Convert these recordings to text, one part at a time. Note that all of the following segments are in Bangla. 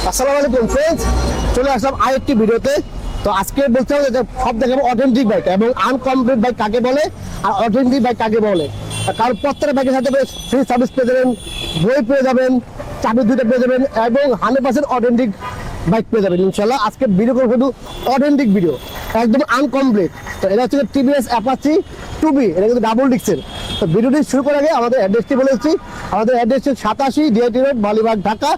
আসসালামু আলাইকুম फ्रेंड्स, চলে আসলাম আরেকটি ভিডিওতে। তো আজকে বলতে হবে যে সব দেখাবো অথেন্টিক বাইক এবং আনকমপ্লিট বাইক কাকে বলে আর অথেন্টিক বাইক কাকে বলে। কারণ প্রত্যেকটা বাইকের সাথে ফ্রি সার্ভিস পেয়ে যাবেন, বই পেয়ে যাবেন, চাবি দুটো পেয়ে যাবেন এবং 100% অথেন্টিক বাইক পেয়ে যাবেন ইনশাল্লাহ। আজকে ভিডিও করবো শুধু অথেন্টিক ভিডিও, একদম আনকমপ্লিট। তো এটা হচ্ছে টিভিএস অ্যাপাচি 2B, এটা কিন্তু ডাবল ডিস্কের। তো ভিডিওটি শুরু করার আগে আমাদের অ্যাড্রেসটি বলেছি। আমাদের অ্যাড্রেস হচ্ছে 87 DIT road, Malibagh, Dhaka.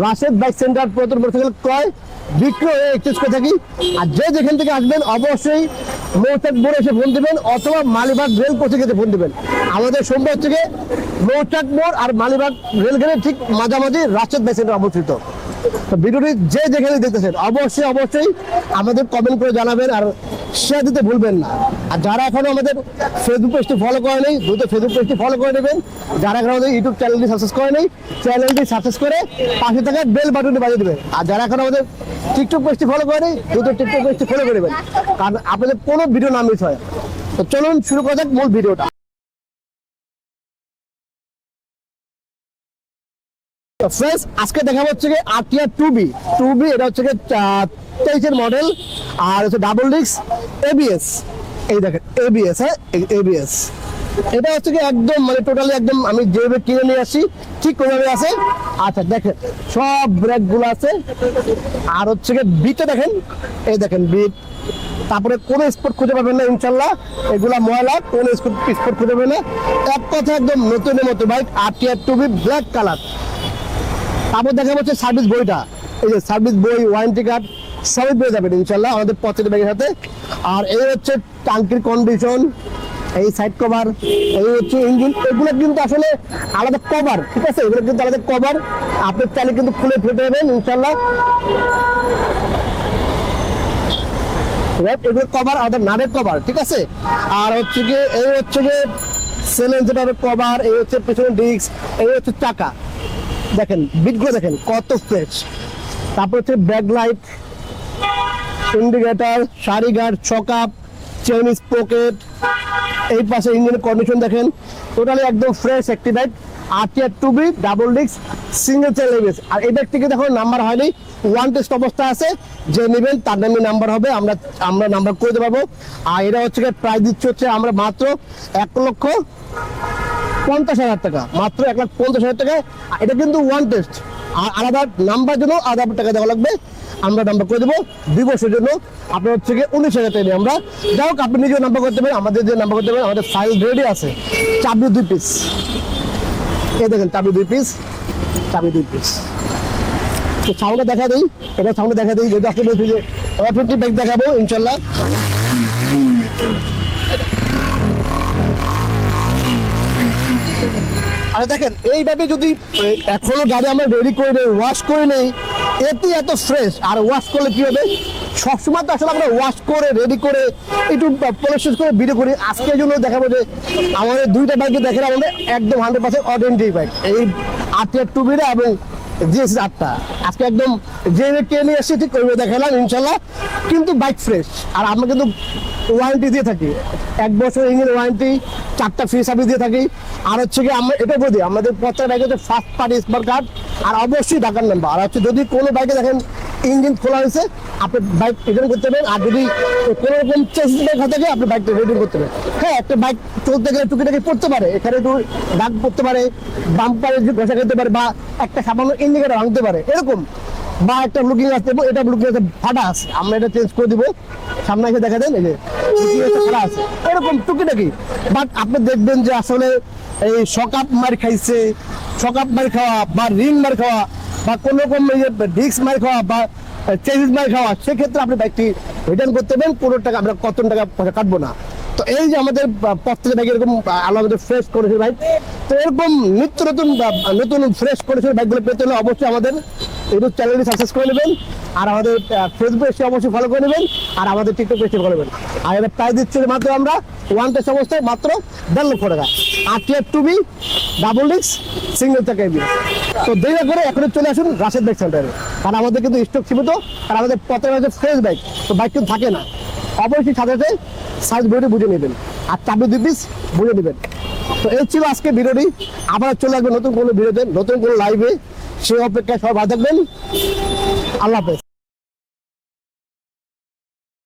Rashed bike centre, পুরাতন মোটরসাইকেল ক্রয় বিক্রয় এক্সচেঞ্জ করে থাকি। আর যে যেখান থেকে আসবেন অবশ্যই মৌচাক মোড়ে এসে ফোন দেবেন অথবা মালিবাগ রেল কোচিং এসে ফোন দেবেন। আমাদের সোমবার হচ্ছে মৌচাক মোড় আর মালিবাগ রেলগেটের ঠিক মাঝামাঝি রাশেদ বাইক সেন্টার অবস্থিত। তো ভিডিওটি যে যেখানে দেখতেছেন অবশ্যই অবশ্যই আমাদের কমেন্ট করে জানাবেন আর শেয়ার দিতে ভুলবেন না। আর যারা এখনো আমাদের ফেসবুক পেজটি ফলো করে নেই দ্রুত ফেসবুক পেজটি ফলো করে নেবেন। যারা এখন আমাদের ইউটিউব চ্যানেলটি সাবস্ক্রাইব করে নেই চ্যানেলটি সাবস্ক্রাইব করে পাশে থাকা বেল বাটনটি বাজিয়ে দেবেন। আর যারা এখন আমাদের টিকটক পেজটি ফলো করে নেই দ্রুত টিকটক পেজটি ফলো করে নেবেন, কারণ আপনাদের কোনো ভিডিও না মিস হয়। তো চলুন শুরু করা যাক মূল ভিডিওটা। ফ্রেন্ডস, আজকে দেখা হচ্ছে কি আরটিআর 2B, এটা হচ্ছে 23 এর মডেল আর হচ্ছে ডাবল ডিস্ক এবিএস। এই দেখেন এবিএস, হ্যাঁ এবিএস। এটা হচ্ছে কি একদম মানে টোটালি একদম আমি যেভাবে কিনে নিয়ে আসি ঠিক ওইভাবে আছে। আচ্ছা দেখেন সব ব্রেক গুলো আছে আর হচ্ছে কি বিটে দেখেন, এই দেখেন বিট। তারপরে কোনো স্পট খুঁজে পাবেন না ইনশাল্লাহ, এগুলা ময়লা, কোনো স্পট খুঁজে পাবেন না। এক কথা একদম নতুনের মতো bike RTR 2B black colour. তারপর দেখা যাচ্ছে সার্ভিস বইটা, এই যে সার্ভিস বই, ওয়ারেন্টি কার্ড সবই পেয়ে যাবেন ইনশাল্লাহ আমাদের প্রত্যেকটা ব্যাগের সাথে। আর এই হচ্ছে টাঙ্কির কন্ডিশন, এই সাইড কভার, এই হচ্ছে ইঞ্জিন। এগুলো কিন্তু আসলে আলাদা কভার, ঠিক আছে, এগুলো কিন্তু আলাদা কভার। আপনি চাইলে কিন্তু খুলে ফেটে দেবেন ইনশাল্লাহ। এগুলো কভার আলাদা নারের কভার, ঠিক আছে। আর হচ্ছে গিয়ে এই হচ্ছে গিয়ে সিলিন্ডারের কভার, এই হচ্ছে পেছনের ডিস্ক, এই হচ্ছে চাকা। দেখেন বিটগুলো দেখেন কত ফ্রেশ। তারপর হচ্ছে back light, indicator, sari guard, চকআপ, চেইন পকেট, এই পাশে ইঞ্জিনের কন্ডিশন দেখেন টোটালি একদম ফ্রেশ একটি bike RTR 2B double disc single chain ABS. আর এই বাইকটিকে দেখুন নাম্বার হয়নি, ওয়ান টেস্ট অবস্থা আছে, যে নেবেন তার নামে নাম্বার হবে, আমরা নাম্বার করে দিতে পারবো। আর এটা হচ্ছে প্রাইস দিচ্ছে হচ্ছে আমরা মাত্র 1,50,000 টাকা, মাত্র 1,50,000 টাকা। এটা কিন্তু ওয়ান টেস্ট, আর আলাদা নাম্বার জন্য আলাদা টাকা দেওয়া লাগবে। আমরা নাম্বার করে দেবো 2 বছরের জন্য, আপনার হচ্ছে 19,000 টাকা নিয়ে আমরা। যাই হোক আপনি নিজেও নাম্বার করতে পারেন, আমাদের যে নাম্বার করতে পারেন, আমাদের ফাইল রেডি আছে। চাবি 2 পিস, এই দেখেন চাবি 2 পিস, চাবি 2 পিস। তো সাউন্ডটা দেখা দিই, এটা সাউন্ডটা দেখা দিই, যেটা আপনি বলছি যে অথেন্টিক বাইক দেখাবো ইনশাল্লাহ। আর দেখেন এইভাবে যদি এখনো গাড়ি আমরা রেডি করে নেই, ওয়াশ করে নেই, এত ফ্রেশ। আর ওয়াশ করলে কি হবে, সবসময় তো আসলে আমরা ওয়াশ করে রেডি করে একটু পলিশ করে ভিডিও করি। আজকের জন্য দেখাবো যে আমাদের দুইটা বাইকে দেখেন আমাদের একদম 100% অথেন্টিক বাইক, এই আরটিআর 2B এবং জিএস 8টা। আজকে একদম যে কে নিয়ে এসেছি ঠিক ওইভাবে দেখালাম ইনশাল্লাহ, কিন্তু বাইক ফ্রেশ। আর আমরা কিন্তু ওয়ারেন্টি দিয়ে থাকি, 1 বছর ইঞ্জিন ওয়ারেন্টি, 4টা ফ্রি সার্ভিস দিয়ে থাকি। আর হচ্ছে কি আমরা এটা বলি আমাদের প্রত্যেকটা বাইকে হচ্ছে ফার্স্ট পার্টি স্মার্ট কার্ড আর অবশ্যই ঢাকার নাম্বার। আর হচ্ছে যদি কোনো বাইকে দেখেন ইঞ্জিন খোলা হয়েছে আপনি বাইক রিটার্ন করতে পারেন। আর যদি কোনো রকম চেসিস বাইক হয়ে থাকে আপনি বাইকটা রিটার্ন করতে পারেন। হ্যাঁ, একটা বাইক চলতে গেলে টুকিটাকি পড়তে পারে, এখানে একটু দাগ পড়তে পারে, বাম্পারে ঘষা খেতে পারে, বা একটা সামান্য ইন্ডিকেটার ভাঙতে পারে এরকম, বা একটা লুকিং আসতে এটা লুকিং আছে ফাটা আছে, আমরা এটা চেঞ্জ করে দিব। সামনে এসে দেখা দেন এই যে ফাটা আছে এরকম টুকিটাকি। বাট আপনি দেখবেন যে আসলে এই শকআপ মার খাইছে, শকআপ মার খাওয়া বা রিং মার খাওয়া বা কোনো রকম ডিস্ক মার খাওয়া বা চেঞ্জ মার খাওয়া, সেক্ষেত্রে আপনি বাইকটি রিটার্ন করতে পারেন, কোনো টাকা আমরা কত টাকা পয়সা কাটবো না। তো এই যে আমাদের প্রত্যেকটা বাইক এরকম আলাদা ফ্রেশ করেছে বাইক। তো এরকম নিত্য নতুন নতুন ফ্রেশ করেছে বাইকগুলো পেতে হলে অবশ্যই আমাদের ইউটিউব চ্যানেলটি সাবস্ক্রাইব করে নেবেন, আর আমাদের ফেসবুক পেজটি অবশ্যই ফলো করে নেবেন, আর আমাদের টিকটক পেজটি ফলো করবেন। আর এটা প্রাইস দিচ্ছে মাত্র আমরা ওয়ান টেস্ট অবস্থায় মাত্র 1.5 লক্ষ টাকা RTR 2B double disc single চাকা এবিএস। তো দেরি করে এখন চলে আসুন রাশেদ বাইক সেন্টারে, কারণ আমাদের কিন্তু স্টক সীমিত, আর আমাদের প্রত্যেকটা হচ্ছে ফ্রেশ বাইক, তো বাইক কিন্তু থাকে না। অবশ্যই সাথে সাথে সাইজ বইটি বুঝে নেবেন আর চাবি 2 পিস বুঝে নেবেন। তো এই ছিল আজকে ভিডিওটি, আবার চলে আসবে নতুন কোনো ভিডিওতে, নতুন কোনো লাইভে। সেই অপেক্ষায় সবাই ভালো থাকবেন। আল্লাহ হাফেজ।